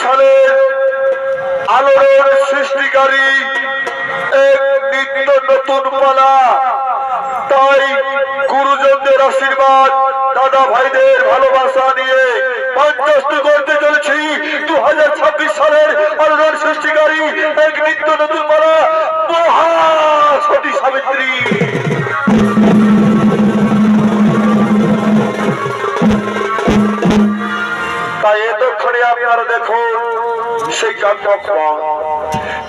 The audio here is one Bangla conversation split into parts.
সালের আলোড়ন সৃষ্টিকারী এক নিত্য নতুন পালা। তাই গুরুজনদের আশীর্বাদ, দাদা ভাইদের ভালোবাসা নিয়ে মঞ্চস্থ করতে চলেছি 2026 সালের আলোড়ন সৃষ্টিকারী এক নিত্য নতুন পালা, মহা সতী সাবিত্রী। তাই এতক্ষণে আপনারা দেখুন সেই কাব্যক মন,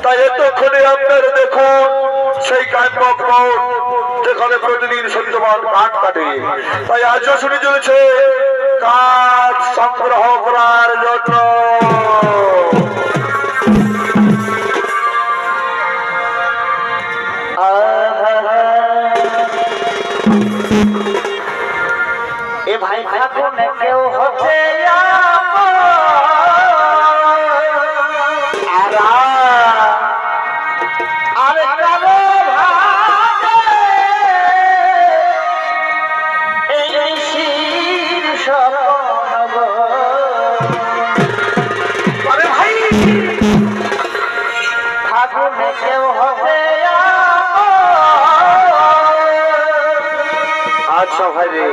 তাই এতক্ষণে আপনারা দেখুন সেই কাব্যক মন যেখানে প্রতিদিন সত্যবান কাঠ কাটে। তাই আজও শুনে চলেছে কাঠ সংগ্রহ করার জন্য। এ ভাই ঠাকুর কেউ হচ্ছে আচ্ছা ভাই রে,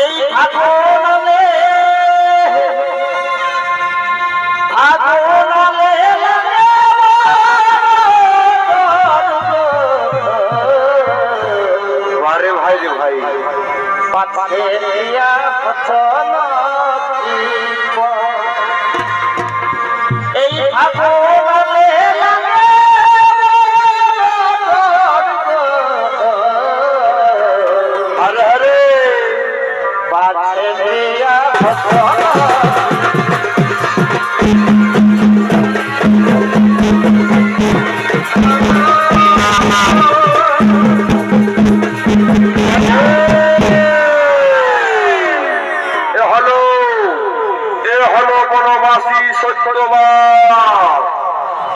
এই ফাগুনে আরে ভাই রে ভাই, পাছে এই ফাগুনে আরে আরে পাছে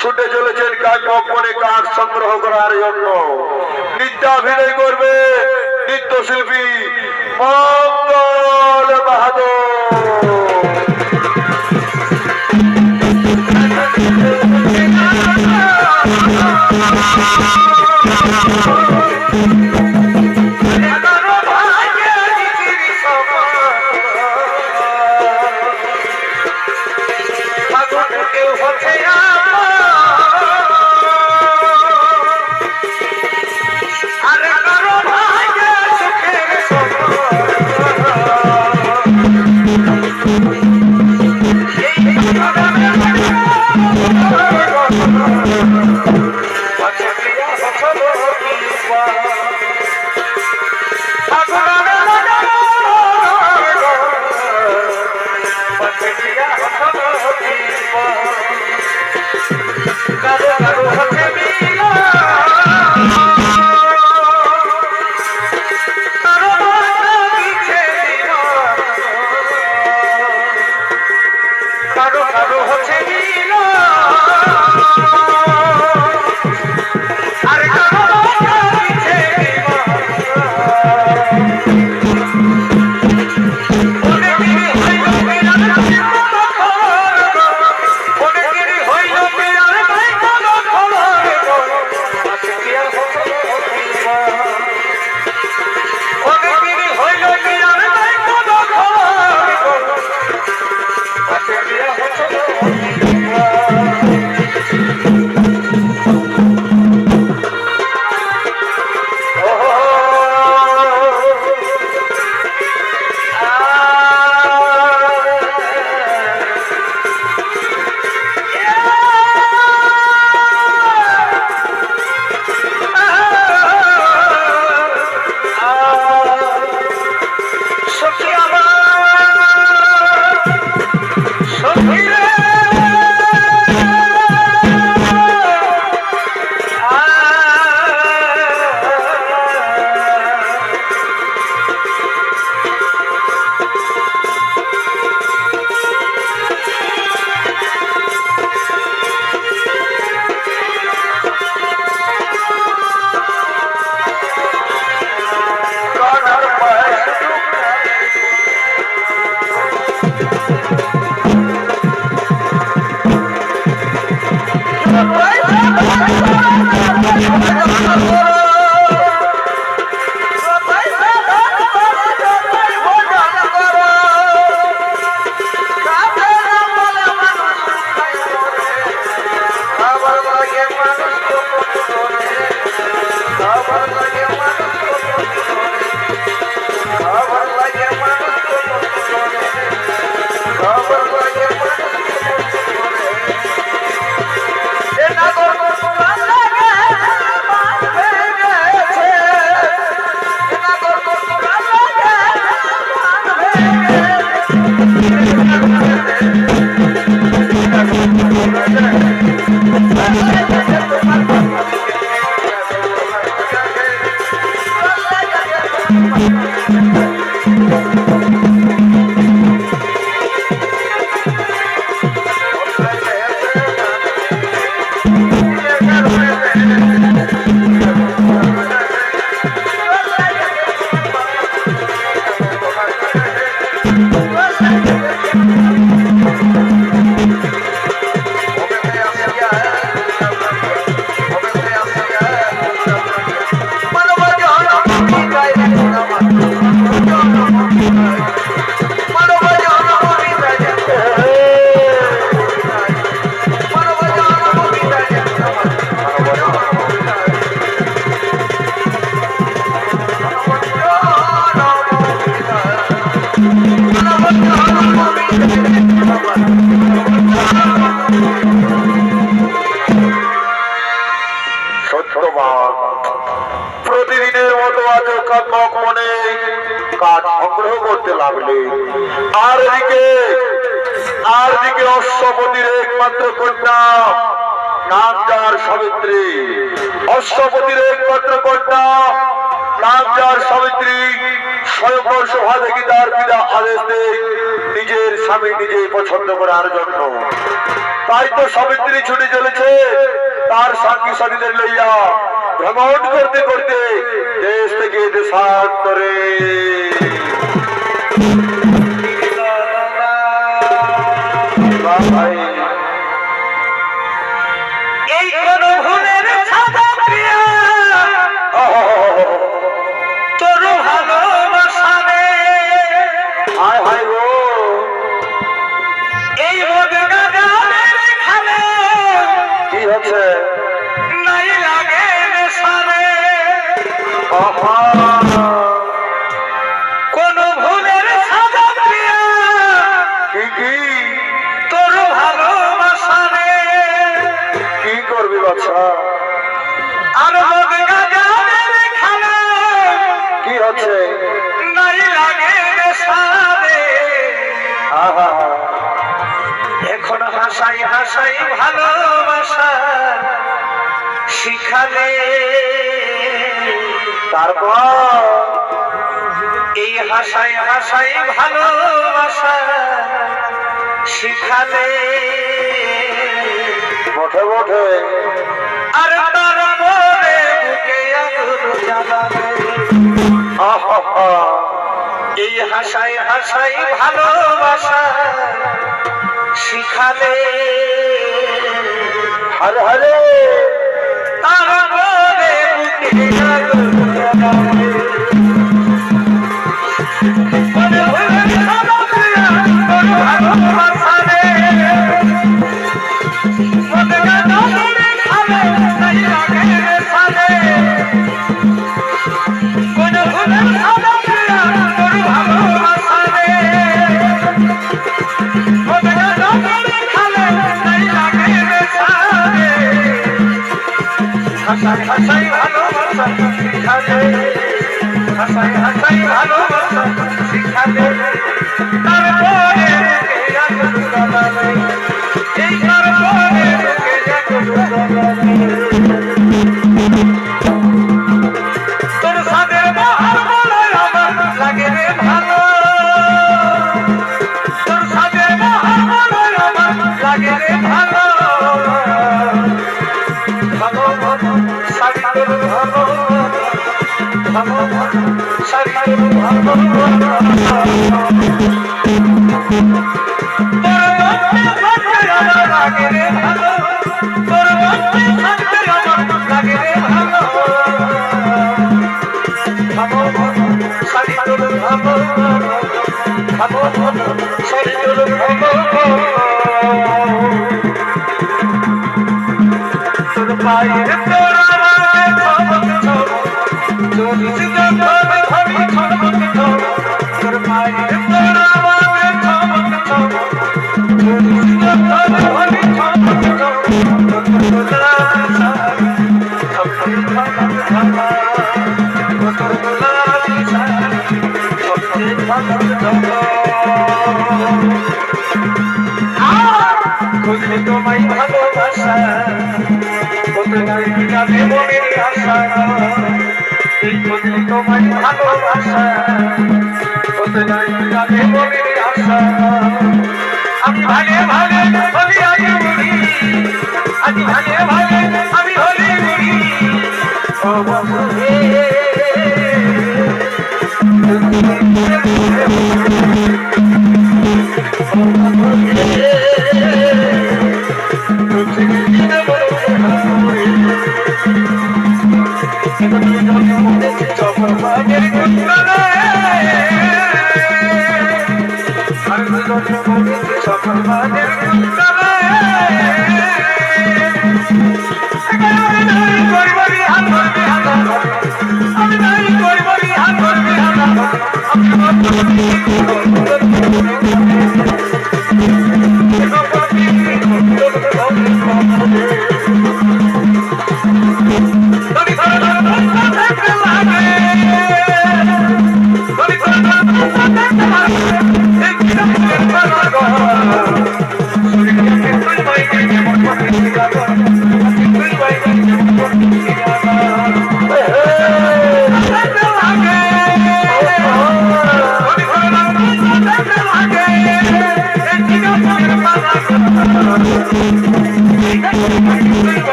ছুটে চলেছেন কাঠে কাঠ সংগ্রহ করার জন্য। নৃত্যাভিনয় করবে নৃত্যশিল্পী মঙ্গল বাহাদুর। কাঠ সংগ্রহ করতে লাগলে। আর দিকে অশ্বপতির একমাত্র কন্যা নাম যার সাবিত্রী, অশ্বপতির একমাত্র কন্যা নাম যার সাবিত্রী স্বয়ংবর সভা থেকে তার পিতা আদেশ দেয় নিজের স্বামী নিজেই পছন্দ করার জন্য। তাই তো সাবিত্রী ছুটে চলেছে তার সাথী সাথীদের লইয়া ভ্রমণ করতে করতে দেশ থেকে দেশান্তরে। এই কোন ভুলের সাজা প্রিয়া তোর ভালোবাসা রে। হায় হায় গো, এই মদগানের খালে কি হচ্ছে? নাই লাগে নেশারে। কোন ভুলের সাজা প্রিয়া কি তোর ভালোবাসা রে। কি করবি বাচ্চা? আর মদগানের খালে কি হচ্ছে? নাই লাগে নেশারে। আহা, এখন হাসাই হাসাই ভালোবাসা শিখালে। তারপর এই হাসাই হাসাই ভালোবাসা শিখালে। বটে বটে, আর তার মনে বুকে আগুন জ্বালাবে। আহা, এই হাসাই হাসাই ভালোবাসা শিখালে। হরে হরে, তার মনে বুকে আগুন জ্বালাবে। মনে হলে ভালোবাসা তোর ভালোবাসা রে। মনে গানে খালে নাই লাগে নেশারে। মনে হলে ভালোবাসা তোর ভালোবাসা রে। মনে গানে খালে নাই লাগে নেশারে। হাসাই হাসাই ভালোবাসা শিখালে। হাসাই হাসাই ভালোবাসা শিখালে। তারপরে বুকে আগুন জ্বালাবে। এই তারপরে বুকে আগুন জ্বালাবে। তোর সাদের বাহার বলে আমার লাগে রে ভালো। তোর সাদের বাহার বলে আমার লাগে রে ভালো। ভালো শাড়ি তোর ভালো, ভালো শাড়ি তোর ভালো। তোর বন্ধে থাকতে আমার লাগে রে ভালো। তোর বন্ধে থাকতে আমার লাগে রে ভালো। ভালো শাড়ি তোর ভালো, ভালো শাড়ি তোর ভালো। তোর পায়ের তোর আমার চমক চমক চলিস যখন ধরি চমক চমক। তোর পায়ের তোর আমার চমক চমক চলিস যখন ধরি চমক চমক। তোর গোলাপি শাড়ি সবচেয়ে ভালো জামা। তোর গোলাপি শাড়ি সবচেয়ে ভালো জামা। খুঁজলে তোমায় ভালোবাসা কোথায় যাবে মনের আশা। এই খুঁজলে তোমায় ভালোবাসা কোথায় যাবে মনের আশা। আমি ভাগে ভাগে হলি আগে বুড়ি, আজ ভাগে ভাগে আমি হলি বুড়ি। ও বন্ধু হে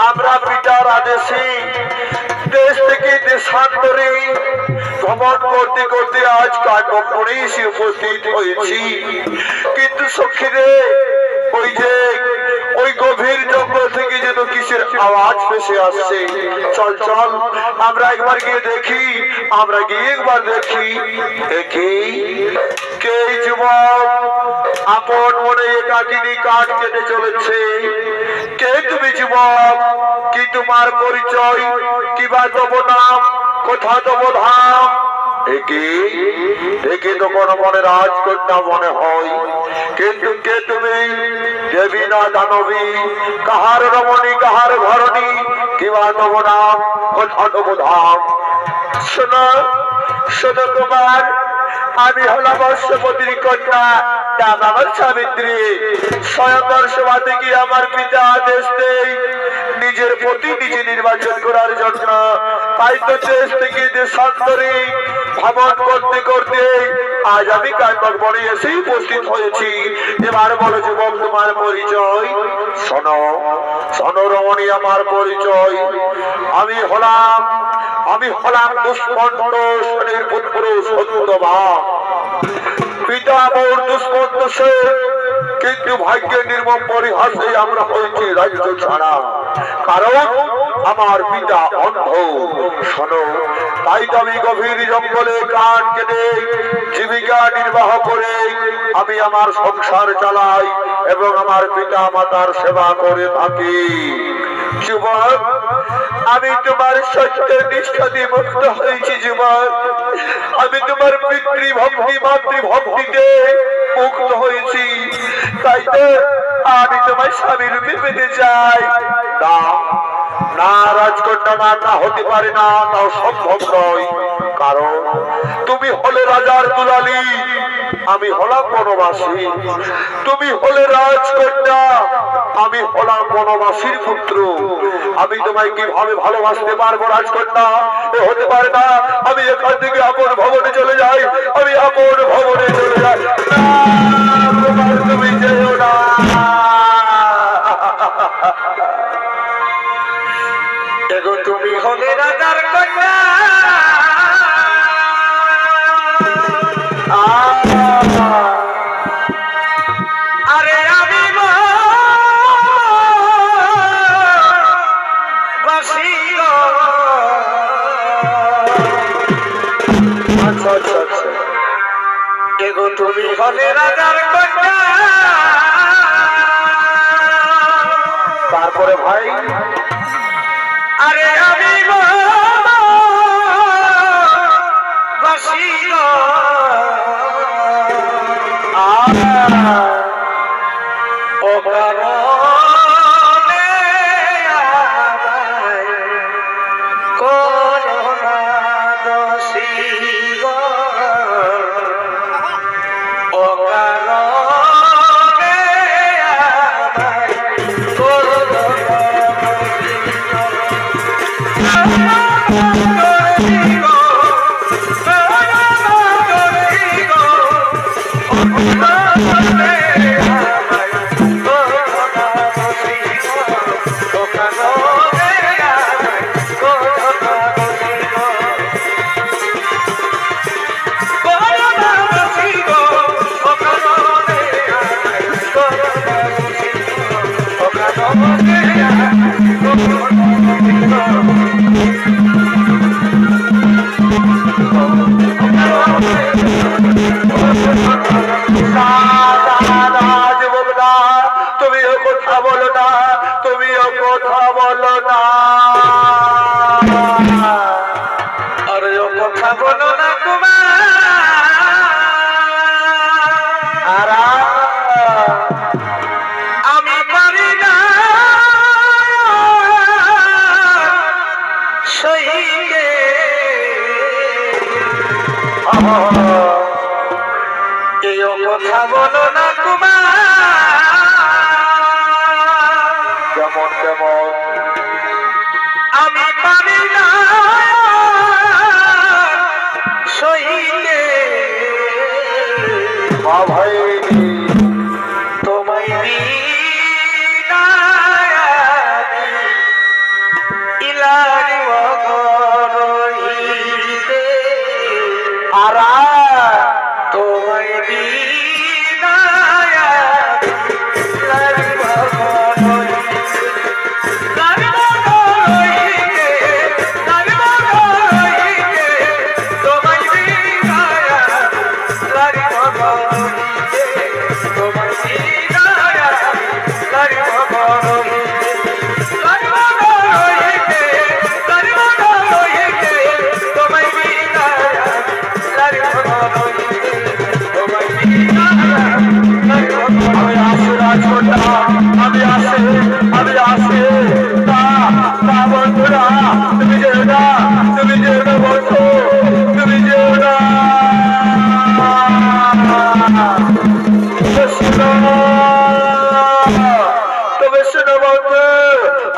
আমরা পিতার আদেশে দেশ থেকে দেশান্তরে ভ্রমণ করতে করতে আজ কাঠগড়ে এসে উপস্থিত হয়েছি। কিন্তু সখীরে ওই যে ওই গভীর জঙ্গল থেকে যেন কিসের আওয়াজ ভেসে আসছে। চল চল আমরা একবার গিয়ে দেখি, আমরা গিয়ে একবার দেখি কে যুবক আপন মনে একাকিনী কাঠ কেটে চলেছে। কে তুমি যুবক? কি তোমার পরিচয়? কিবা তব নাম? কোথা তব ধাম? একে তো কোন মনে রাজকন্যা মনে হয়, কিন্তু কে তুমি? দেবী না দানবী? কাহার রমণী, কাহার ধরণী? কিবা তব নাম? কোথা তব ধাম? শোনো শোনো কুমার, আমি হলাম অশ্বপতির কন্যা, নাম আমার সাবিত্রী। স্বয়ংবর সভা থেকে আমার পিতা আদেশ দেয় নিজের পতি নিজে নির্বাচন করার জন্য। তাই তো দেশ থেকে দেশান্তরে ভ্রমণ করতে করতে আজ আমি কাঠগড় বনে এসে উপস্থিত হয়েছি। এবার বলো যুবক তোমার পরিচয়। শোনো শোনো রমণী আমার পরিচয়। আমি হলাম দুষ্মন্ত শনির পুত্র সত্যবান। পিতা মোর দুষ্মন্ত সে, কিন্তু ভাগ্যের নির্মম পরিহাসে আমরা হয়েছি রাজ্য ছাড়া, কারণ আমার পিতা অন্ধ। শোনো, তাই তো আমি গভীর জঙ্গলে কাঠ কেটে জীবিকা নির্বাহ করে আমি আমার সংসার চালাই এবং আমার পিতা মাতার সেবা করে থাকি। যুবক, আমি তোমার সত্যের নিষ্ঠা দিয়ে মুক্ত হয়েছি। যুবক, আমি তোমার পিতৃভক্তি মাতৃভক্তিতে মুক্ত হয়েছি। তাই তো আমি তোমার স্বামী রূপে পেতে চাই। না না রাজকন্যা, না না হতে পারে না, তাও সম্ভব নয়। কারণ তুমি হলে রাজার দুলালী, আমি হলাম বনবাসী। তুমি হলে রাজকন্যা, আমি হলাম বনবাসীর পুত্র। আমি তোমায় কিভাবে ভালোবাসতে পারবো রাজকন্যা? এ হতে পারে না। আমি এখান থেকে আপন ভবনে চলে যাই, আমি আপন ভবনে চলে যাই। না, তুমি যেও না। দেখো তুমি হলে রাজার কন্যা, আরে আমি বাসি। আচ্ছা আচ্ছা আচ্ছা, দেখো তুমি হলে রাজার কন্যা, তারপরে ভাই আরে আমি বাসি। ও কারণে আমায় করোনা দোষী গো, ও কারণে আমায় করোনা দোষী গো। কথা বলো না কুমার আমি পারি না সইকে এই কথা বলো না কুমার কেমন কেমন আমি পারি না সইকে ভাই তোমায় বিনা ইলারি মগরহিতে আরা তোমায় বিনা ইলারি মগরহিতে ইলারি মগরহিতে ইলারি মগরহিতে তোমায় বিনা ইলারি মগরহিতে তোমায় বিনা ইলারি মগরহিতে ইলারি মগরহিতে ইলারি মগরহিতে তোমায় বিনা ইলারি মগরহিতে তোমায় বিনা ইলারি আমি আসে রাজকোটা আমি আসে তা বন্ধুরা তুমি যেও না বন্ধু তুমি যেও না তবে শুনো বন্ধু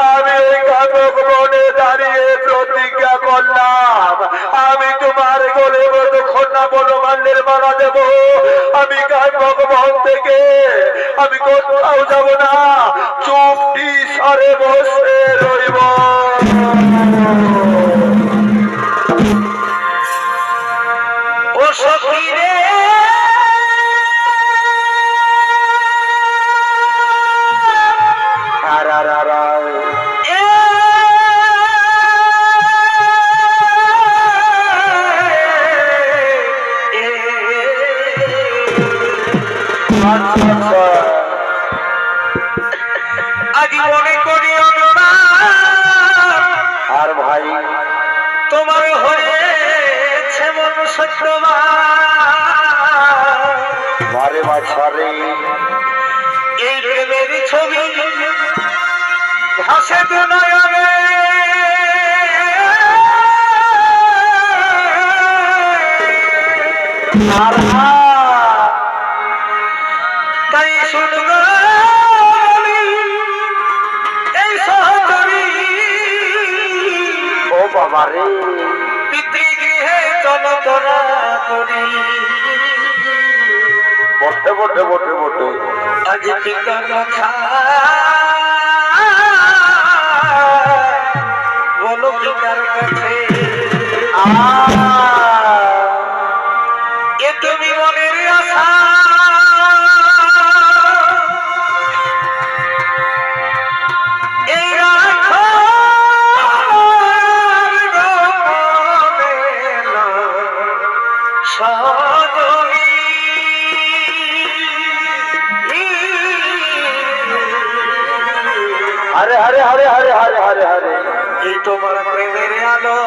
আমি এই কানক বনে দাঁড়িয়ে প্রতিজ্ঞা করলাম আমি তোমার গলে যতক্ষণ না বনমাল্যের মালা দেব আমি কানক বন থেকে আমি কোথাও যাব না চুপটি সরে বসে রইব ও সখী রে এ আজি মনে করি আর ভাই তোমার হয়েছে মন সত্যবান মারে মাছারে এই প্রেমের ছবি ভাসে দু নয়নে তাই শুনব এই সহচরী ও বাবা রে পিতৃগৃহে চলতরা করি বটে বটে বটে বটে আজ পিতার কথা বলো পিতার কাছে এ তুমি মনের আশা এই রাখো সজনী হরে হরে হরে হরে হরে হরে হরে এই তোমার প্রেমের আলো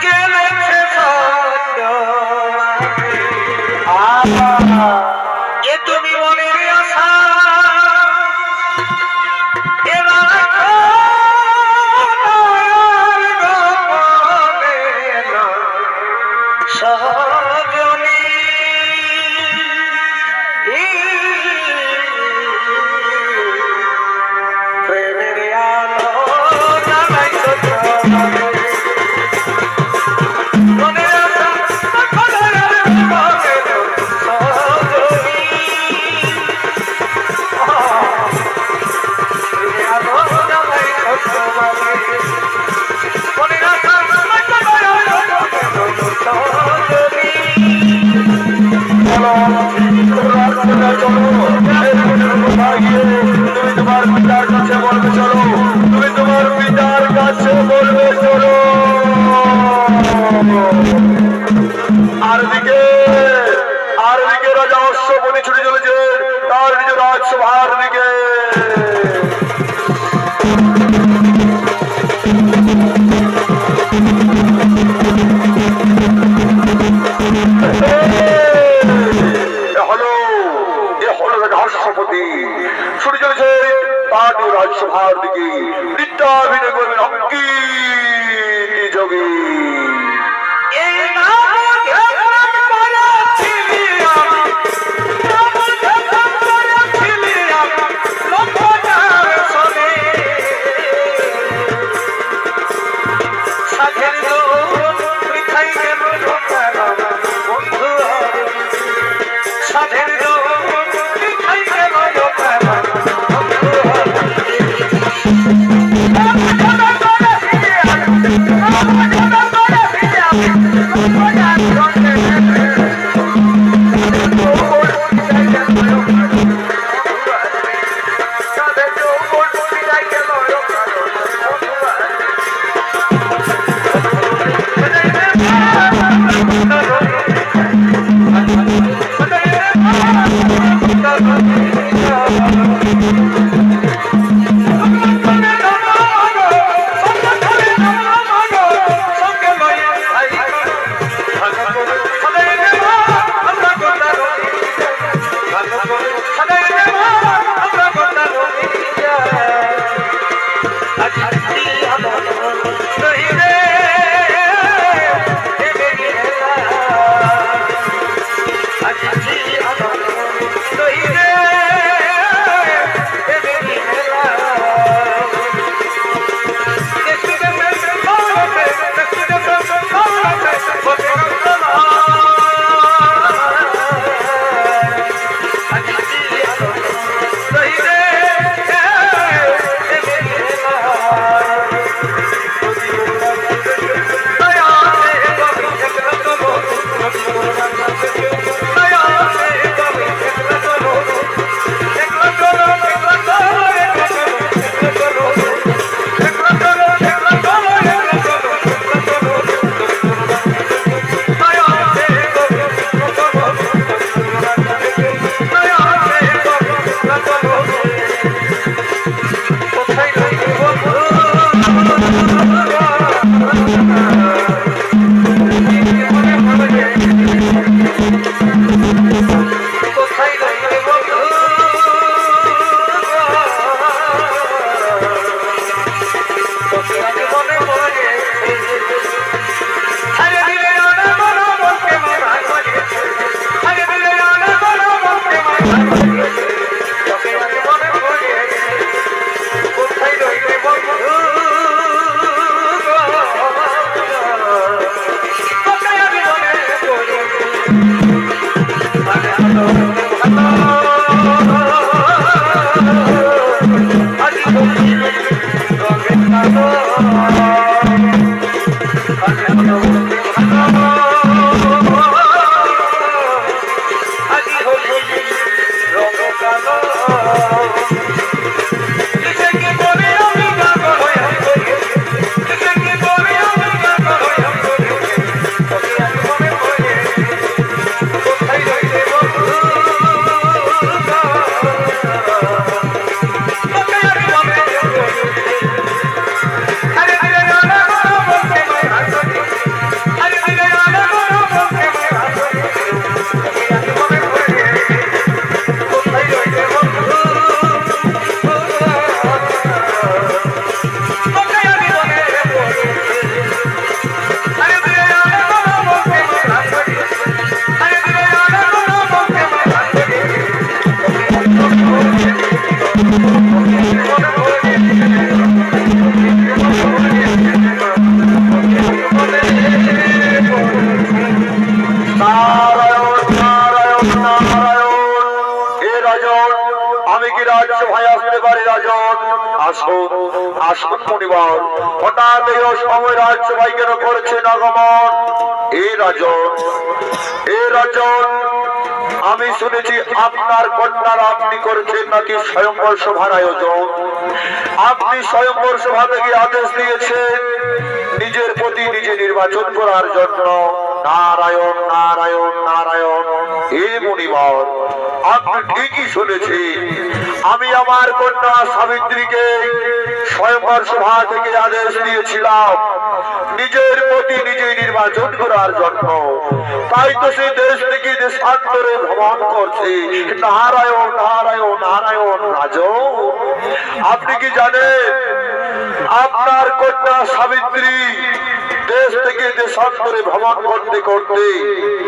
গেলেছে সত্য এ তুমি মনের আশা এ রাখো গোপনে সজনী প্রেমের আলো জানাই সত্য আসুন আসুন মুনিবর। হঠাৎ এই সময় রাজসভায় কেন করেছেন আগমন? এ রাজন, এ রাজন, আমি শুনেছি আপনার কন্যার আপনি করেছেন নাকি স্বয়ংবর সভার আয়োজন। আপনি স্বয়ংবর সভা থেকে আদেশ দিয়েছেন নিজের প্রতি নিজে নির্বাচন করার জন্য। নারায়ণ নারায়ণ নারায়ণ। হে মুনিবর, আপনি ঠিকই শুনেছেন। আমি আমার কন্যা সাবিত্রীকে স্বয়ংবর সভা থেকে আদেশ দিয়েছিলাম নিজের প্রতি নিজে নির্বাচন করার জন্য। তাই তো সে দেশ থেকে দেশান্তরে ভ্রমণ করছে। নারায়ণ নারায়ণ নারায়ণ। রাজন, আপনি কি জানেন আপনার কন্যা সাবিত্রী দেশ থেকে দেশান্তরে ভ্রমণ করতে করতে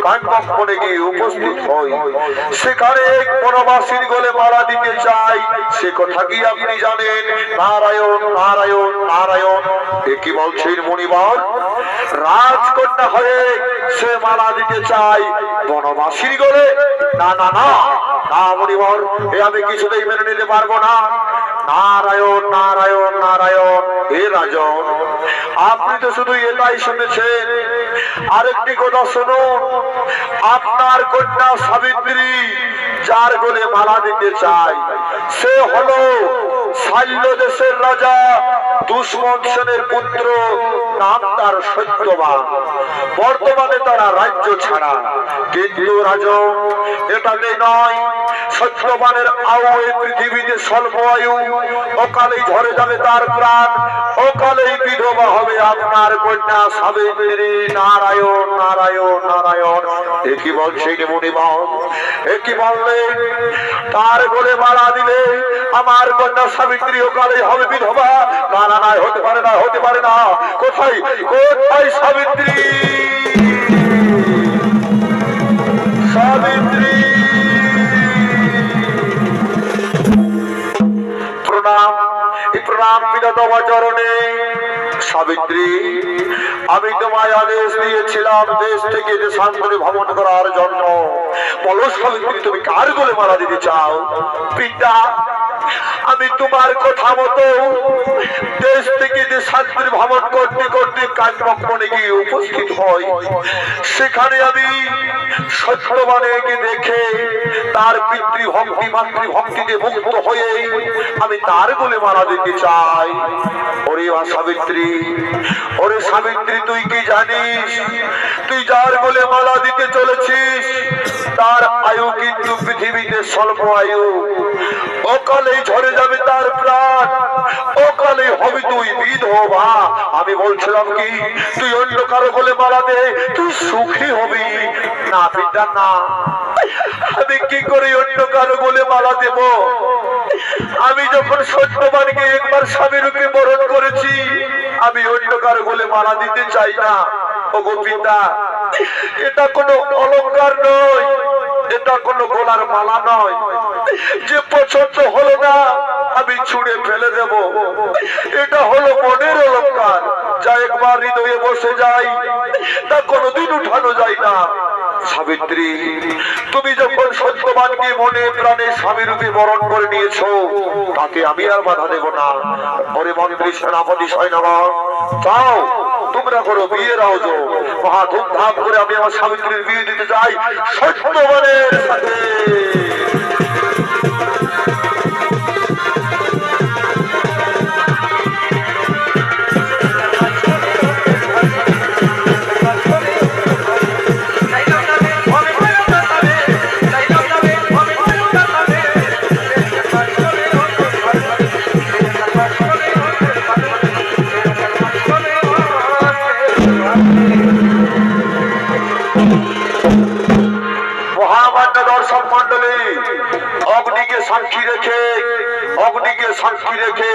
কানমক্ষণে গিয়ে উপস্থিত হয়। সেখানে এক বনবাসীর গলে মালা দিতে চাই, সে কথা কি আপনি জানেন? নারায়ণ নারায়ণ নারায়ণ। এ কি বলছেন মুনিবর? রাজকন্যা হয়ে সে মালা দিতে চাই বনবাসীর গলে? না না না না মুনিবর, এ আমি কিছুতেই মেনে নিতে পারবো না। নারায়ণ নারায়ণ নারায়ণ। হে রাজন, আপনি তো শুধু এটাই শুনেছেন, আরেকটি কথা শুনুন। আপনার কন্যা সাবিত্রী যার গলে মালা দিতে চায় সে হলো শাল্য দেশের রাজা দুষ্মন্ত সেনের পুত্র, নাম তার সত্যবান। বর্তমানে তারা রাজ্য ছাড়া। কিন্তু রাজন, এটাতে নয়, সত্যবানের আয়ু এই পৃথিবীতে স্বল্প আয়ু, অকালেই ঝরে যাবে তার প্রাণ, অকালেই বিধবা হবে আপনার কন্যা সাবিত্রী। নারায়ণ নারায়ণ নারায়ণ। এ কি বলছেন মুনিবর? এ কি বললেন? তার গলে মালা দিলে আমার কন্যা সাবিত্রী অকালেই হবে বিধবা? না না না, হতে পারে না, হতে পারে না। কোথায় কোথায় সাবিত্রী? সাবিত্রী, প্রণাম, প্রণাম পিতা তোমার চরণে। সাবিত্রী, আমি তোমায় আদেশ দিয়েছিলাম দেশ থেকে দেশান্তরে ভ্রমণ করার জন্য। বলো সাবিত্রী, তুমি কার গলে মালা দিতে চাও? পিতা, আমি তোমার কথা মতো দেশ থেকে দেশান্তরে ভ্রমণ করতে করতে কানমক্ষণে গিয়ে উপস্থিত হই। সেখানে আমি সত্যবানকে দেখে তার পিতৃভক্তি মাতৃভক্তিতে মুক্ত হয়ে আমি তার গলে মালা দিতে চাই। ওরে সাবিত্রী, ওরে সাবিত্রী, তুই কি জানিস তুই যার গলে মালা দিতে চলেছিস তার আয়ু কিন্তু পৃথিবীতে স্বল্প আয়ু, অকালেই ঝরে যাবে তার প্রাণ, অকালে হবে তুই বিধবা। আমি বলছিলাম কি তুই অন্য কারো গলে মালা দে, তুই সুখী হবি। না পিতা না, আমি কি করে অন্য কারো গলে মালা দেব? আমি যখন সত্যবানকে একবার স্বামী রূপে বরণ করেছি, আমি অন্য কারো গলে মালা দিতে চাই না। ওগো পিতা, এটা কোনো অলংকার নয়, এটা কোনো গলার মালা নয় যে পছন্দ হলো না আমি ছুঁড়ে ফেলে দেব। এটা হলো মনের অলংকার, যা একবার হৃদয়ে বসে যায় তা কোনোদিন উঠানো যায় না। সাবিত্রী, তুমি যখন সত্যবানকে মনে প্রাণে স্বামী রূপে বরণ করে নিয়েছো, তাকে আমি আর বাধা দেব না। ওরে মন্ত্রী, সেনাপতি, সৈন্যগণ, যাও তোমরা করো বিয়ের আয়োজন। মহা ধুমধাম করে আমি আমার সাবিত্রীর বিয়ে দিতে চাই সত্যবানের সাথে। সাক্ষী রেখে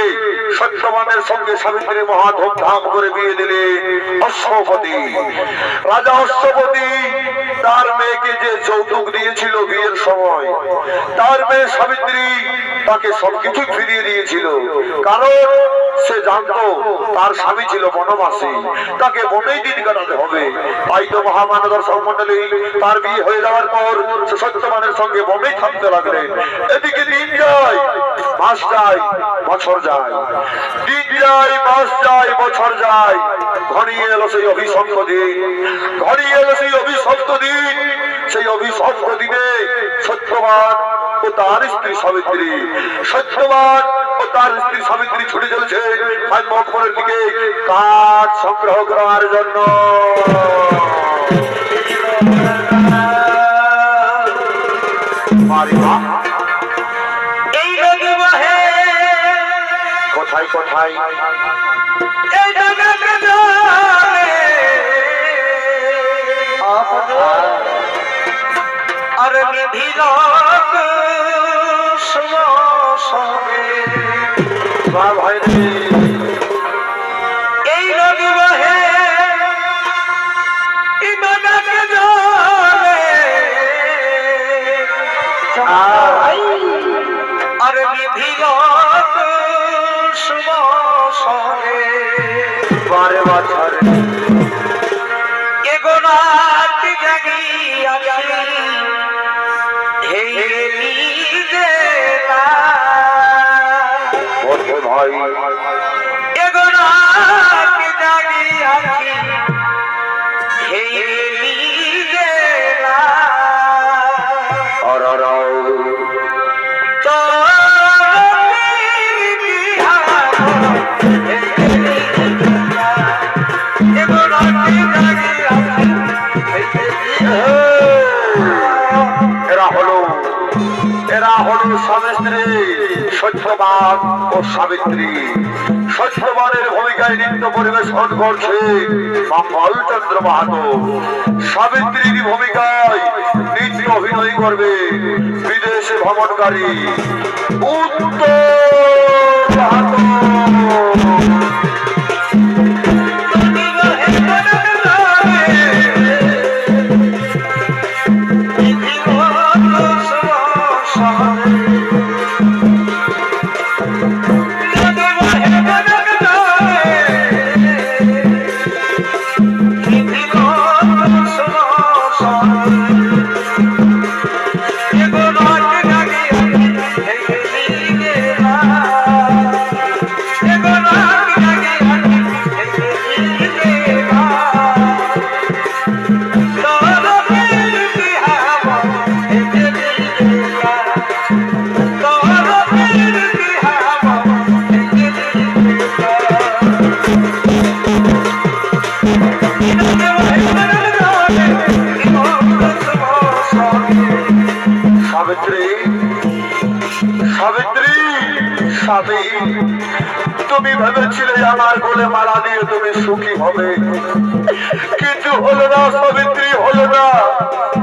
সত্যবানের সঙ্গে সাবিত্রী মহা ধুমধাম করে বিয়ে দিলে অশ্বপতি। রাজা অশ্বপতি তার মেয়েকে যে যৌতুক দিয়েছিল বিয়ের সময়, তার মেয়ে সাবিত্রী তাকে সবকিছু ফিরিয়ে দিয়েছিল। কারণ সে জানতো তার স্বামী ছিল বনবাসী, তাকে বনেই দিন কাটাতে হবে। তাই তো মহামান্য দর্শক মন্ডলী, তার বিয়ে হয়ে যাওয়ার পর সে সত্যবানের সঙ্গে বনেই থাকতে লাগলেন। এদিকে দিন যায়, মাস যায় বছর যায়, দিন যায় মাস যায় বছর যায়, ঘনিয়ে এলো সেই অভিশপ্ত দিন, ঘনিয়ে এলো সেই অভিশপ্ত দিন। সেই অভিশপ্ত দিনে সত্যবান ও তার স্ত্রী সাবিত্রী, সত্যবান ও তার স্ত্রী সাবিত্রী ছুটে চলেছে মকবরের দিকে কাঠ সংগ্রহ করার জন্য। এই নদী বহে কোথায় কোথায় এই জগতে জলে আর নিধিল ভাই এই নদী বহে এই জগতে জলে আর নিধিল বারে বছর এগোনাত জাগিয়া হে ভাই এগোনাত জাগিয়া হে স্বামী স্ত্রী সত্যবান ও সাবিত্রী। সত্যবানের ভূমিকায় নৃত্য পরিবেশন করছে মঙ্গলচন্দ্র মাহাতো। সাবিত্রীর ভূমিকায় নৃত্য অভিনয় করবে বিদেশে ভ্রমণকারী উত্তর মাহাতো। তুমি ভেবেছিলে আমার কোলে মালা দিয়ে তুমি সুখী হবে, কিন্তু হলো না সাবিত্রী, হলো না।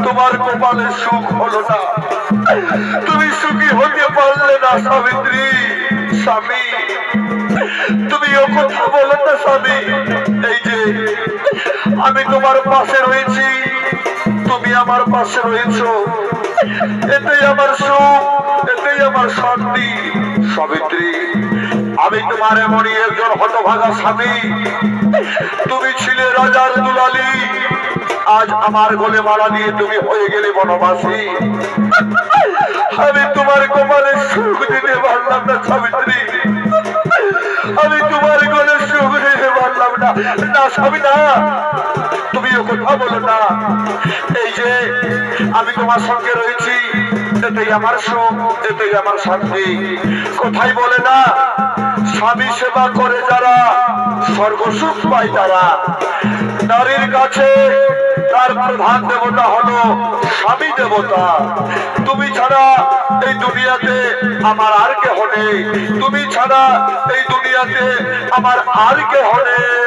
তোমার কপালে সুখ হলো না, তুমি সুখী হতে পারলে না সাবিত্রী। স্বামী তুমি ও কথা বলো না স্বামী। এই যে আমি তোমার পাশে রয়েছি, তুমি আমার পাশে রয়েছো, এতেই আমার সুখ, এতেই আমার শান্তি। সাবিত্রী আমি তোমার এমনই একজন হতভাগা স্বামী। তুমি ছিলে রাজার দুলালি, আজ আমার গলে মালা দিয়ে তুমি হয়ে গেলে বনবাসী। আমি তোমার কপালে সুখ দিতে পারলাম না সাবিত্রী, আমি তোমার গলে সুখ দিতে পারলাম না। না স্বামী না, তুমি ও কথা বলো না। এই যে আমি তোমার সঙ্গে রয়েছি, এতেই আমার সুখ, এতেই আমার শান্তি। কোথায় বলে না স্বামী সেবা করে যারা স্বর্গ সুখ পায় তারা। নারীর কাছে তার প্রধান দেবতা হলো স্বামী দেবতা। তুমি ছাড়া এই দুনিয়াতে আমার আর কেহ নেই, তুমি ছাড়া এই দুনিয়াতে আমার আর কেহ নেই।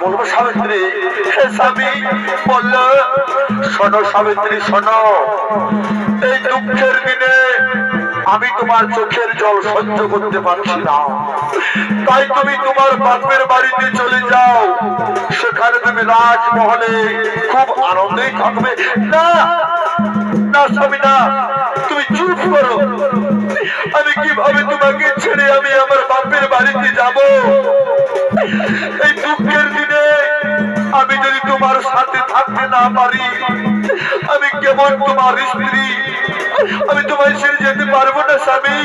বলবো সাবিত্রী? হে স্বামী বলল, শোনো সাবিত্রী শোনো, এই দুঃখের দিনে আমি তোমার চোখের জল সহ্য করতে পারছি না, তাই তুমি তোমার বাপের বাড়িতে চলে যাও, সেখানে তুমি রাজমহলে খুব আনন্দেই থাকবে। না না স্বামী না, তুমি চুপ করো। আমি কিভাবে তোমাকে ছেড়ে আমি আমার বাপের বাড়িতে যাব? এই দুঃখের দিনে আমি যদি তোমার সাথে থাকতে না পারি, আমি কেমন তোমার স্ত্রী? আমি তোমায় ছেড়ে যেতে পারবো না স্বামী।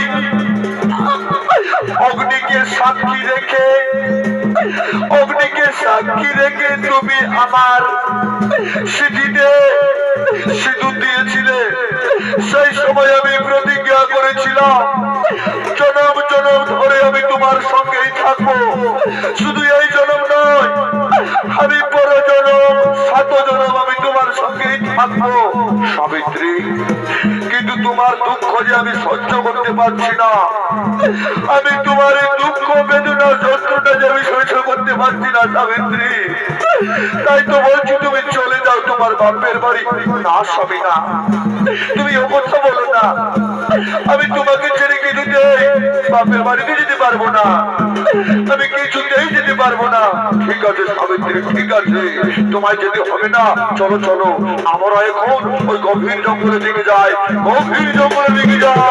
অগ্নিকে সাক্ষী রেখে তুমি আমার সিঁথিতে সিঁদুর দিয়েছিলে। সেই সময় আমি প্রতিজ্ঞা করেছিলাম, জনম জনম ধরে আমি তোমার সঙ্গেই থাকবো। শুধু এই জনম নয়, আমি পর জনম 7 জনম আমি তোমার সঙ্গেই থাকবো সাবিত্রী। কিন্তু তোমার দুঃখ যে আমি সহ্য করতে পারছি না, আমি তোমার এই দুঃখ বেদনা যন্ত্রণা যে আমি সহ্য করতে পারছি না সাবিত্রী। তাই তো বলছি তুমি চলে যাও তোমার বাপের বাড়ি। না স্বামী না, তুমি ও কথা বলো না। আমি তোমাকে ছেড়ে কিছুতেই বাপের বাড়িতে যেতে পারবো না, আমি কিছুতেই যেতে পারবো না। ঠিক আছে সাবিত্রী, ঠিক আছে, তোমায় যেতে হবে না। চলো চলো, আমরা এখন ওই গভীর জঙ্গলে দিকে যাই, গভীর জঙ্গলে দিকে যাই।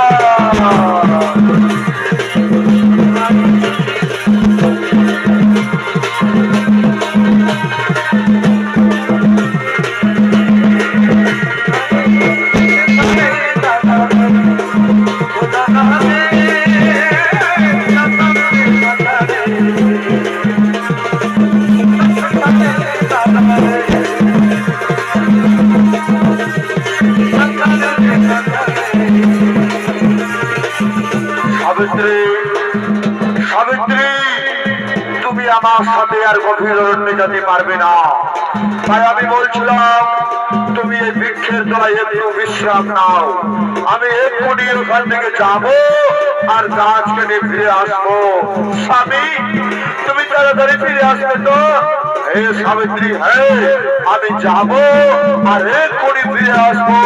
সাবিত্রী, সাবিত্রী, তুমি আমার সাথে আর গভীর অরণ্যে যেতে পারবে না। তাই আমি বলছিলাম তুমি এই বৃক্ষের তলায় একটু বিশ্রাম নাও। আমি এক্ষুনি ওখান থেকে যাব আর গাছ কেটে ফিরে আসবো। স্বামী, তুমি তাড়াতাড়ি ফিরে আসবে তো? হে সাবিত্রী, হ্যাঁ আমি যাব আর এক্ষুনি ফিরে আসবো।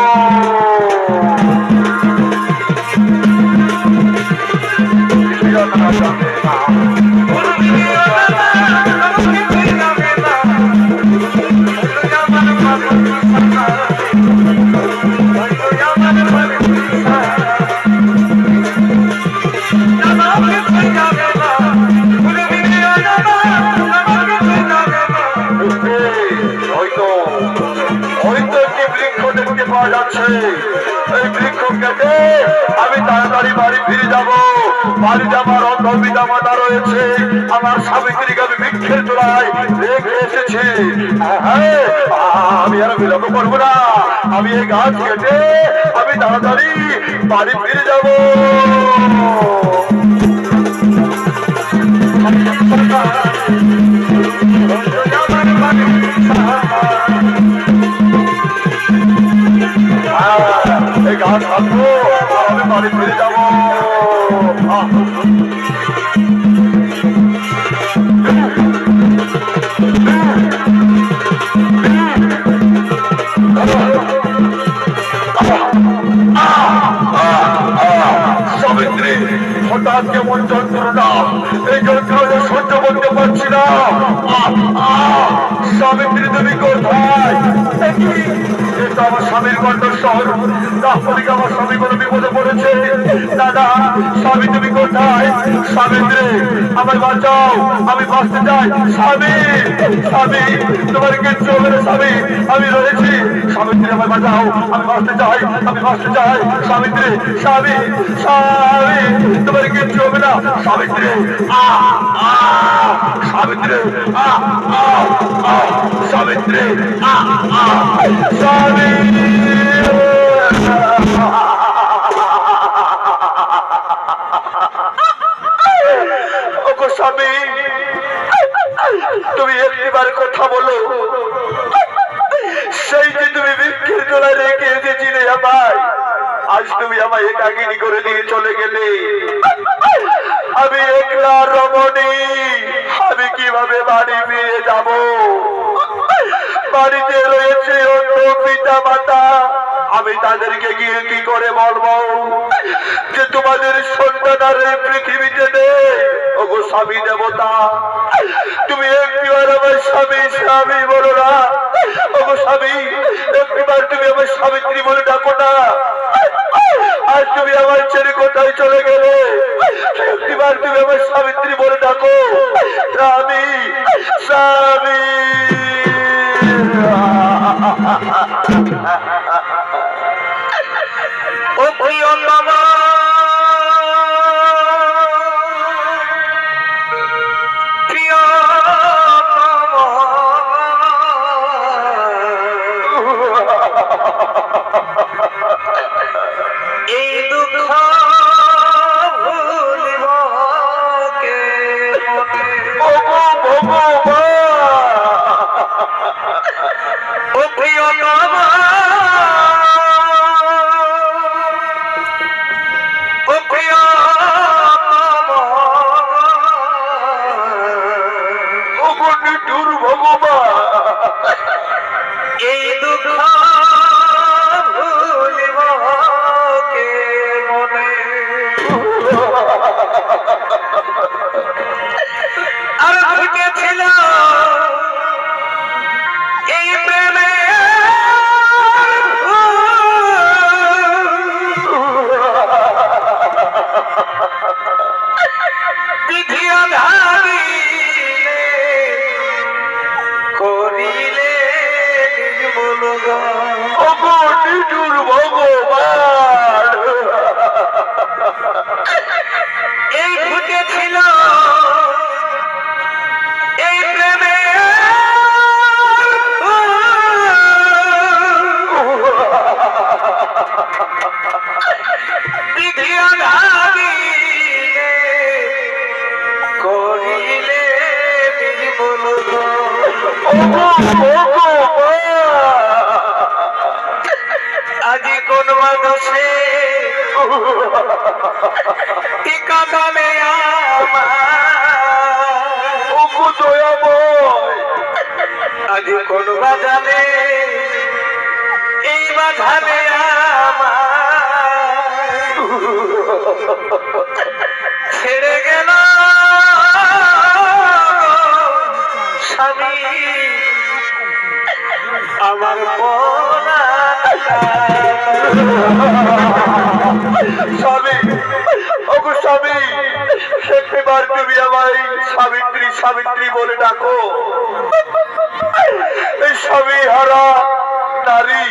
এই বৃক্ষ কেটে আমি তাড়াতাড়ি বাড়ি ফিরে যাব। বাড়ি যাবার অন্ধ পিতা মাতা রয়েছে, আমার সাবিত্রীকে আমি বৃক্ষের তলায় রেখে এসেছি। হ্যাঁ, আমি আর বিলম্ব করবো না, আমি এই গাছ কেটে আমি তাড়াতাড়ি বাড়ি ফিরে যাব। এই গাছ কাটবো আর আমি বাড়ি ফিরে যাবো। সাবিত্রী, হঠাৎ কেমন যন্ত্রণা, এই যন্ত্রণা সহ্য করতে পারছি না। সাবিত্রী, তুমি কোথায়? এটা আমার স্বামীর কণ্ঠস্বর, তাহলে আমার স্বামী কোনো বিপদে পড়েছে। দাদা, স্বামী তুমি কোথায়? সাবিত্রী, আমায় বাঁচাও, আমি বাঁচতে চাই। স্বামী, স্বামী, তোমার কিচ্ছু হবে না স্বামী, আমি রয়েছি। সাবিত্রী, আমায় বাঁচাও, আমি বাঁচতে চাই, আমি বাঁচতে চাই। সাবিত্রী, স্বামী, স্বামী, তোমার কিচ্ছু হবে না। সাবিত্রী, সাবিত্রী, সাবিত্রী, স্বামী। ওগো স্বামী, তুমি একটিবার কথা বলো। সেই যে তুমি বৃক্ষের তলায় রেখে এসেছিলে আমায়, আজ তুমি আমায় একাকিনী করে দিয়ে চলে গেলে। আমি একলা রমণী, আমি কিভাবে বাড়ি নিয়ে যাব? বাড়িতে রয়েছে অন্য পিতা মাতা, আমি তাদেরকে গিয়ে কি করে বলবো যে তোমাদের সন্তান আর এই পৃথিবীতে নেই? ওগো স্বামী দেবতা, তুমি একটিবার আমার স্বামী স্বামী বলো না। ওগো স্বামী, একটিবার তুমি আমার সাবিত্রী বলে ডাকো না। আজ তুমি আমার ছেড়ে কোথায় চলে গেলে? একটিবার তুমি আমার সাবিত্রী বলে ডাকো। স্বামী স্বামী। ও প্রিয় বাবা, প্রিয় বাবা, এই দুঃখ ভুলিব কে মনে? ওগো ভগবান, ও প্রিয় বাবা, ও প্রিয় বাবা, ওগো নিঠুর ভগবান, এই দুঃখ ভুলিব কে মনে? আর ফুটেছিল এই প্রেমে বিধি আধারিলে করিলে নির্মল গান। ওগো নিঠুর ভগবান, এই ফুটেছিল এই প্রেমে বিধি আধারিলে করিলে নির্মল গান। ওগো ভগবান, আজি কোন মানসে টিকা দামে আমার, ওগো দয়াময়, আজি কোন বাজালে এই বাজালে আমার ছেড়ে গেল স্বামী আমার স্বামী, ওগো স্বামী, একবার তুমি আমায় সাবিত্রী সাবিত্রী বলে ডাকো। এই স্বামী হারা নারী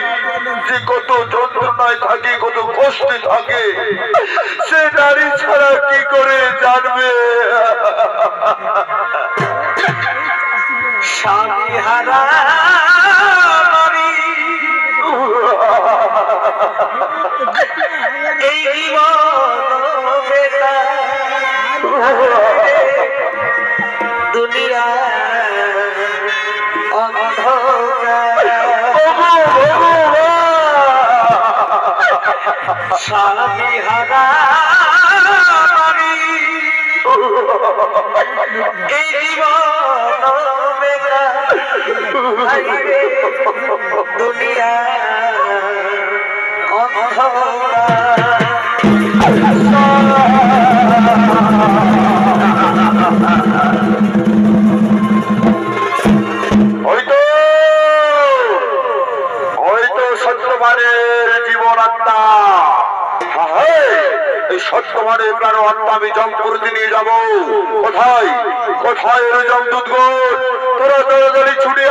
যে কত যন্ত্রণায় থাকে, কত কষ্টে থাকে, সে নারী ছাড়া কি করে জানবে? স্বামী হারা নারী এই জীবন বেটা দুনিয়া অন্ধকার। স্বামী হারা নারী এই জীবন বেটা দুনিয়া অন্ধকার। হয়তো হয়তো সত্যবানের জীবন আত্মা, এই সত্যবানের প্রাণ আত্মা আমি জমপুরতে নিয়ে যাবো। কোথায় কোথায় ওই জমদূত গণ, তোরা তাড়াতাড়ি ছুটে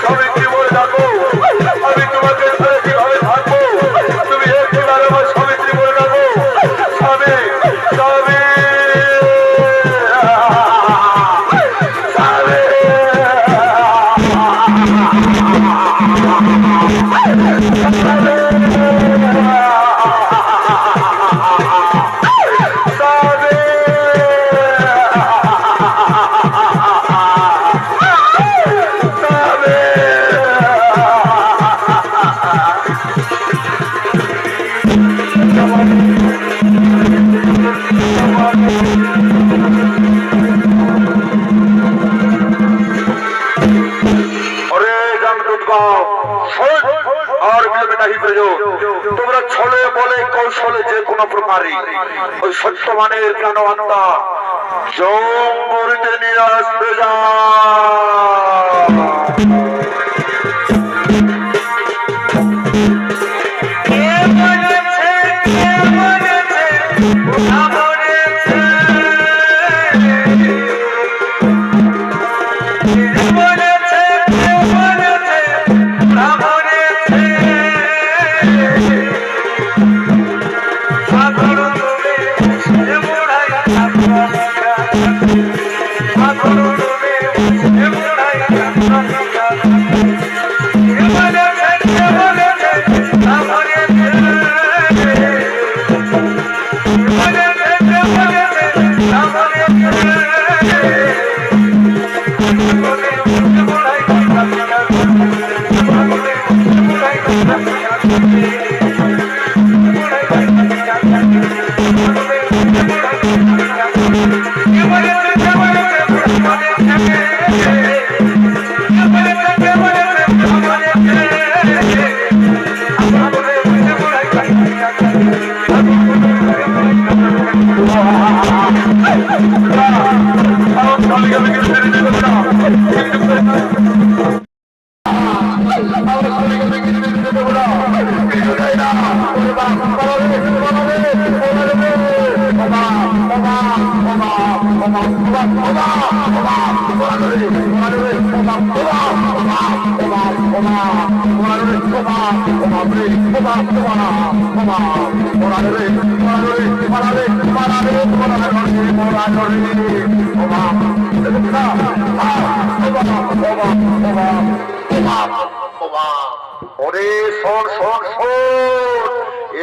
সাবিত্রী বলে ডাকো। আমি তোমাকে কিভাবে থাকবো? তুমি একবার আমার সাবিত্রী বলে ডাকো। স্বামী স্বামী কৌশলে যে কোনো প্রকারে ওই সত্যবানের প্রাণবান্তা জম্বুরিতে নিয়ে আসবে যা। ওরে শোন শোন শোন,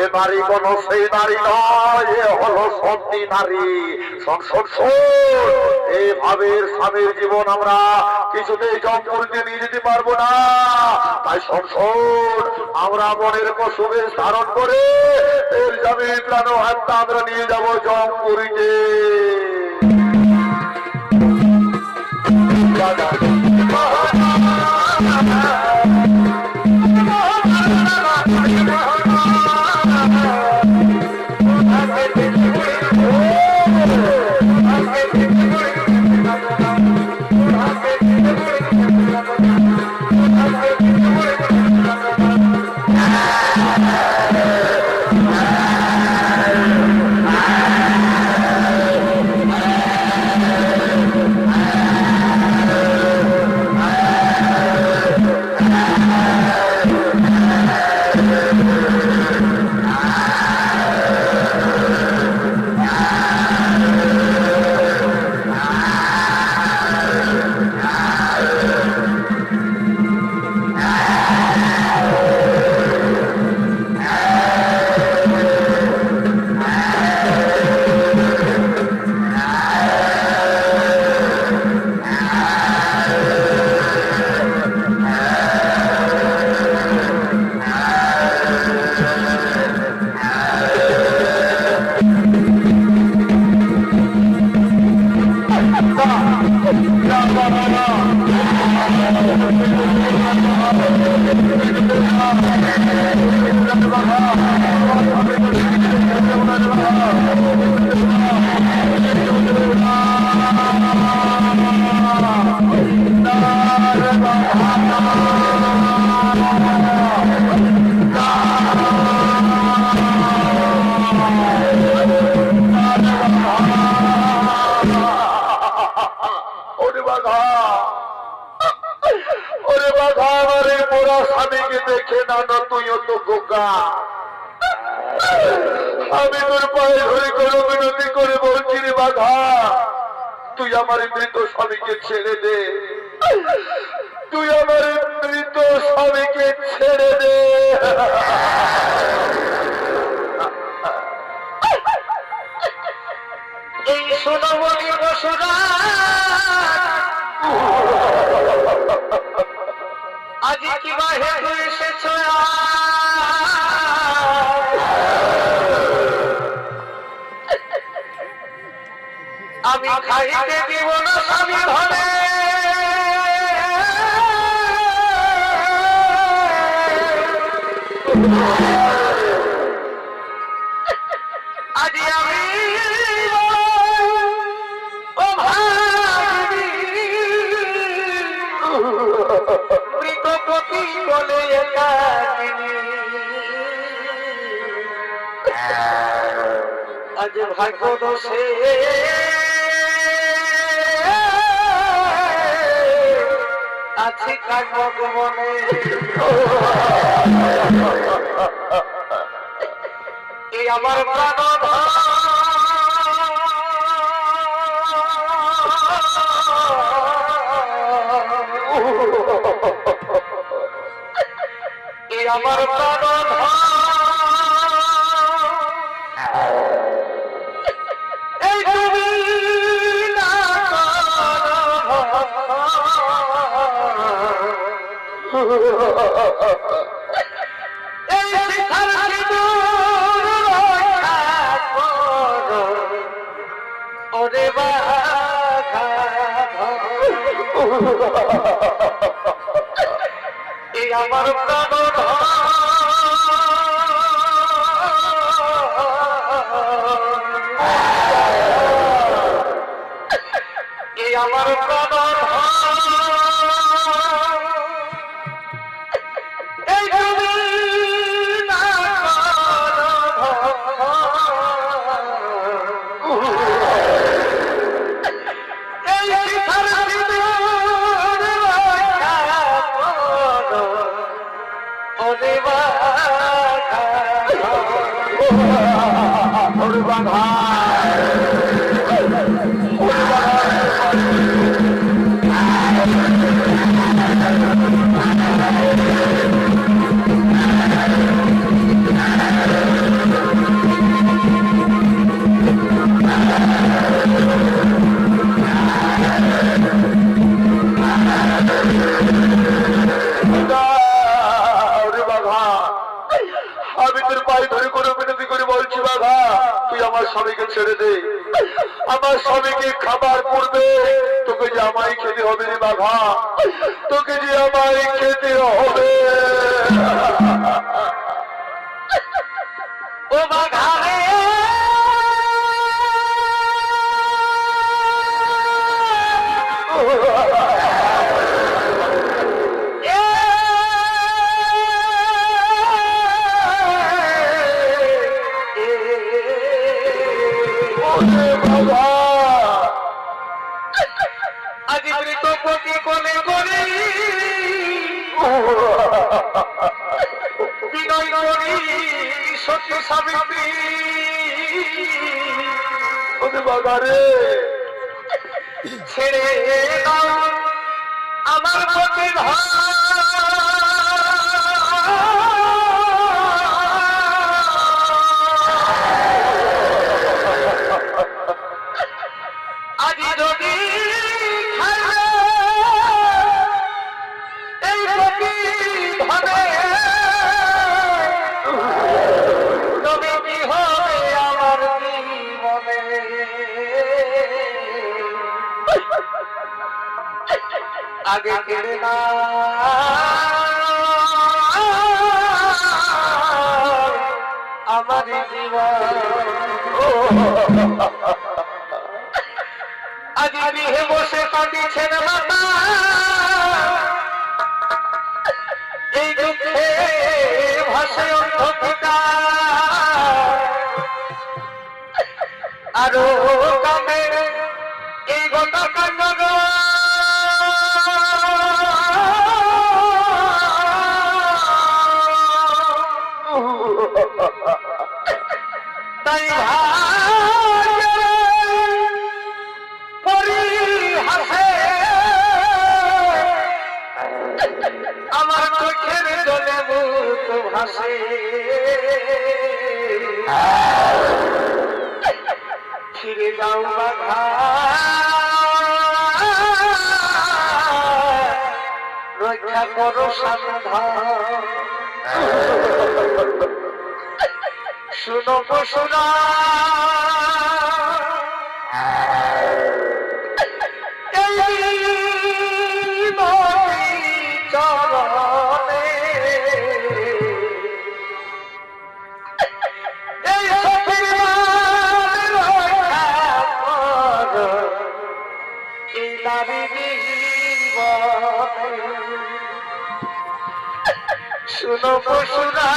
এ নারী কোন সেই নারী নয়, এ হলো সতী নারী। শোন শোন শোন, এই ভাবের স্বামীর জীবন আমরা কিছুতেই জমপুরিতে নিয়ে যেতে পারবো না। তাই শোন শোন, আমরা মনের কসুবে ধারণ করে এর স্বামীর প্রাণ হত্যা আমরা নিয়ে যাবো জমপুরিতে। আমি তোর পায়ে ধরে কোনো বিনতি করে বলছি রে বাঘা, তুই আমার মৃত স্বামীকে ছেড়ে দে, তুই আমার মৃত স্বামীকে ছেড়ে দে। এই সোনামণি বসুরা আজ কি বাহে তুই এসেছ, আমি খাইতে দিব না স্বামী ঘরে, আজ ভাগ্য দোষে আছি কাকব মনে এই আমার প্রাণ এই আমার প্রাণ এই তুমি না এই শিখার সিঁদুর রক্ষা করো ওরে বাঘা এই আমার প্রাণ এই আমার প্রাণ এই তুমি না এই শিখার সিঁদুর রক্ষা করো ওরে বাঘা ওরে বাঘা আমি তোর পায়ে ধরে করে বিনতি করে বলছি বাঘা তুই আমার স্বামীকে ছেড়ে দে আমার স্বামীকে খাবার পড়বে তোকে যে আমায় খেতে হবে রে বাঘা তোকে যে আমায় খেতে হবে ও বাঘা রে আজি মৃতপতি কোলে করে বিনয় করি সতী সাবিত্রী ওরে বাঘা রে ছেড়ে দাও আমার পথে আজি যদি এই পতি ভাবে তবে কি হবে আমার জীবনে আগে কেড়ে না আমার জীবন আজ গৃহে বসে কাঁদিছেন মাতা এই দুঃখে ভাসে অন্ধ পিতা আরো কামে এই গোটা কাণ্ড তাই পরিহাসে আমার চোখের জলে বুক ভাসে ফিরে যাও বাঘা রক্ষা করো সাবধান শুনো শোনা চরণে এই সখীর রক্ষা করো এই নারী জীবনে শুনো পশুরা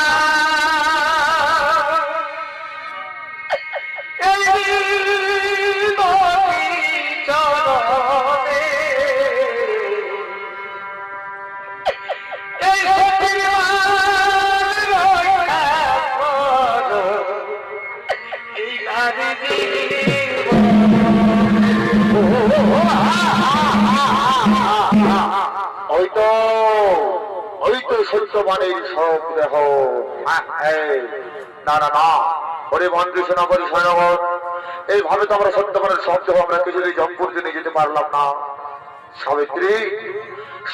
এই সত্যবানের সব দেহ। না না না, ওরে মন্ত্রী সেনাপতি সৈন্যগণ, এইভাবে তো আমরা সত্যবানের সব দেহ আমরা কিছুতেই জমপুরতে নিয়ে যেতে পারলাম না। সাবিত্রী,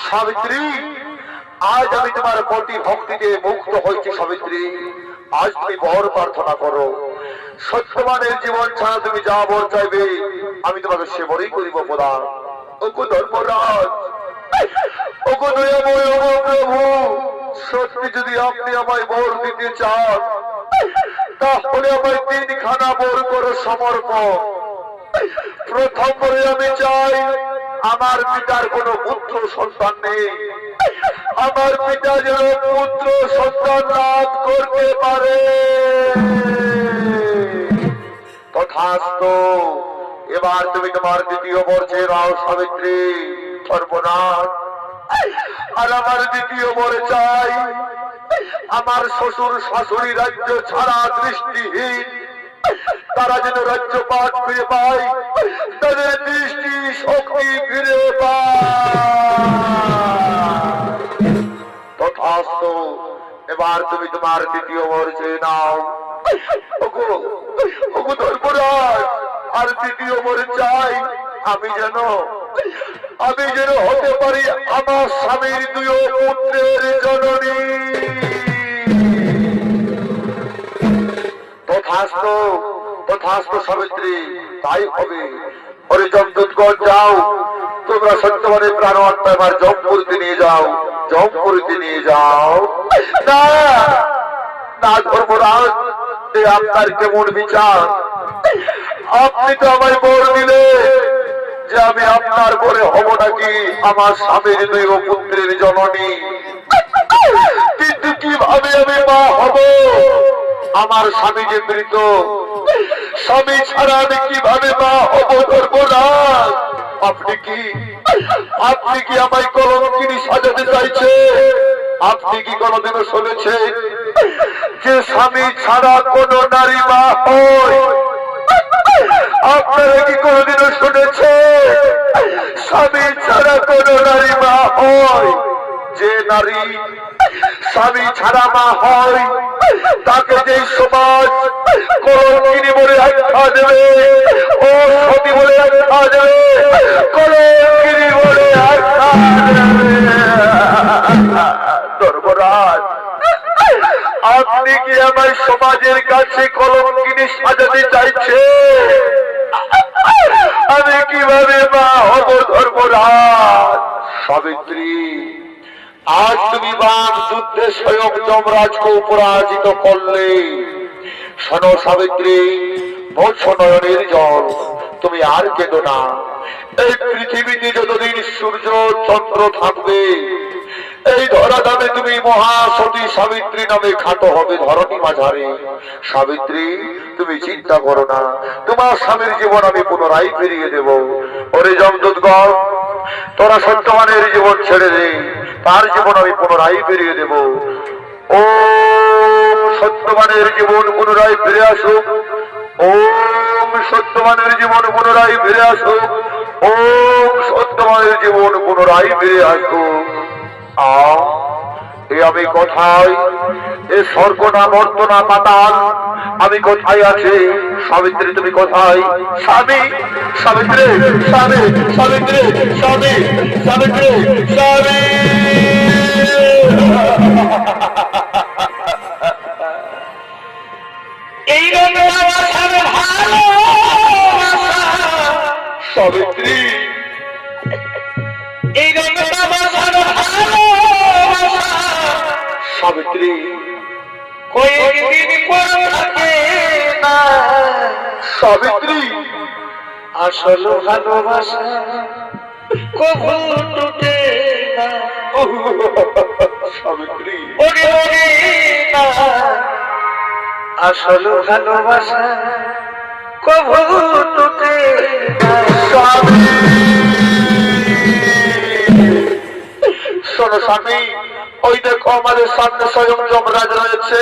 সাবিত্রী, আজ আমি তোমার প্রতি ভক্তিতে মুক্ত হয়েছি। সাবিত্রী, আজ তুমি বর প্রার্থনা করো। সত্যবানের জীবন ছাড়া তুমি যা বর চাইবে আমি তোমাকে সে বরই করিব প্রদান। ওগো ধর্মরাজ, ওগো দয়াময়, ওগো প্রভু, সত্যি যদি আপনি আমায় বর দিতে চান তাহলে আমায় তিনখানা বর করে সমর্পণ। প্রথম বরে আমি চাই আমার পিতার কোনো পুত্র সন্তান নেই, আমার পিতা যেন পুত্র সন্তান লাভ করতে পারে। তথাস্তু। এবার তুমি তোমার দ্বিতীয় বর চেয়ে নাও সাবিত্রী। সর্বনাশ, আর আমার দ্বিতীয় বর চাই আমার শ্বশুর শাশুড়ি রাজ্য ছাড়া দৃষ্টিহীন, তারা যেন রাজ্যপাট ফিরে পায়, তাদের দৃষ্টি শক্তি ফিরে পায়। তথাস্তু। এবার তুমি তোমার দ্বিতীয় বর চেয়ে নাও। ওগো, ওগো ধর্মরাজ, আর দ্বিতীয় বর চাই আমি যেন হতে পারি আমার স্বামীর দুই পুত্রের জননী। তথাস্তু, তথাস্তু সাবিত্রী, তাই হবে। ওরে যমদূতগণ, যাও তোমরা সত্যবানের প্রাণ আত্মা এবার জমপুরীতে নিয়ে যাও, জমপুরীতে নিয়ে যাও। না না ধর্মরাজ, আপনার কেমন বিচার? আপনি তো আমায় বর দিলে যে আমি আপনার পরে হব নাকি আমার স্বামীর দুই পুত্রের জননী, কিন্তু কিভাবে আমি মা হব? আমার স্বামী যে মৃত, স্বামী ছাড়া আমি কিভাবে মা হব? ধর্মরাজ, আপনি কি আমায় কলঙ্কিনী সাজাতে চাইছে? আপনি কি কোনদিনও শুনেছেন যে স্বামী ছাড়া কোন নারী মা হয়? আপনারা কি কোনদিনও শুনেছে স্বামী ছাড়া কোন নারী মা হয়? যে নারী স্বামী ছাড়া মা হয় তাকে যে সমাজ কলঙ্কিনী বলে আখ্যা দেবে, ও সতী বলে আখ্যা দেবে, কলঙ্কিনী বলে আখ্যা দেবে। ধর্মরাজ, আপনি কি আমার সমাজের কাছে কলঙ্কিনী সাজাতে চাইছে? আমি কিভাবে মা হব? ধর্মরাজ। সাবিত্রী, আজ তুমি বাম যুদ্ধে স্বয়ং যমরাজকে পরাজিত করলে। শোনো সাবিত্রী, বৎস নয়নের জল, তুমি আর কেঁদো না। এই পৃথিবীতে যতদিন সূর্য চন্দ্র থাকবে এই ধরাধামে তুমি মহাসতী সাবিত্রী নামে খাটো হবে ধরণী মাঝারে। সাবিত্রী, তুমি চিন্তা করো না, তোমার স্বামীর জীবন আমি পুনরায় ফিরিয়ে দেব। ওরে যমদূতগণ, তোরা সত্যবানের জীবন ছেড়ে দে, তার জীবন আমি পুনরায় ফিরিয়ে দেব। ওম সত্যবানের জীবন পুনরায় ফিরে আসুক, ওম সত্যবানের জীবন পুনরায় ফিরে আসুক, ওম সত্যবানের জীবন পুনরায় ফিরে আসুক। আমি কোথায়? এ স্বর্গ না মর্ত না পাতাল, আমি কোথায় আছি? সাবিত্রী, তুমি কোথায়? স্বামী, সাবিত্রী, স্বামী, সাবিত্রী, স্বামী, সাবিত্রী, স্বামী। এই সাবিত্রী, এই সাবিত্রী, কয়েকদিন পর থাকে না সাবিত্রী, আসল ভালোবাসা কবু টুটে না। সাবিত্রী, ওরে ওরে না, আসল ভালোবাসা কবু টুটে না। শোনো স্বামী, ওই দেখো আমাদের সামনে স্বয়ং যমরাজ রয়েছে,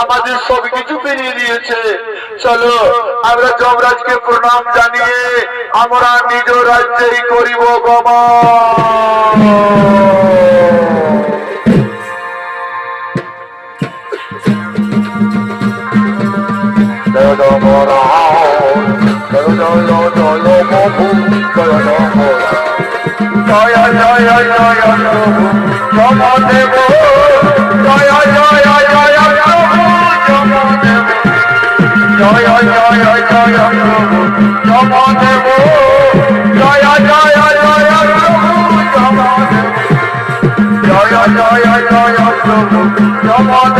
আমাদের সবকিছু ফিরিয়ে দিয়েছে। চলো আমরা যমরাজকে প্রণাম জানিয়ে আমরা নিজ রাজ্যেই করিব গমন। জয় যমরাজ জয় জয় জয় প্রভু জয় যমরাজ জয় জয় জয় প্রভু যমদেব জয় জয় জয় প্রভু যমদেব জয় জয় জয় প্রভু যমদেব জয় জয় জয় প্রভু যমদেব জয় জয় জয় প্রভু যমদেব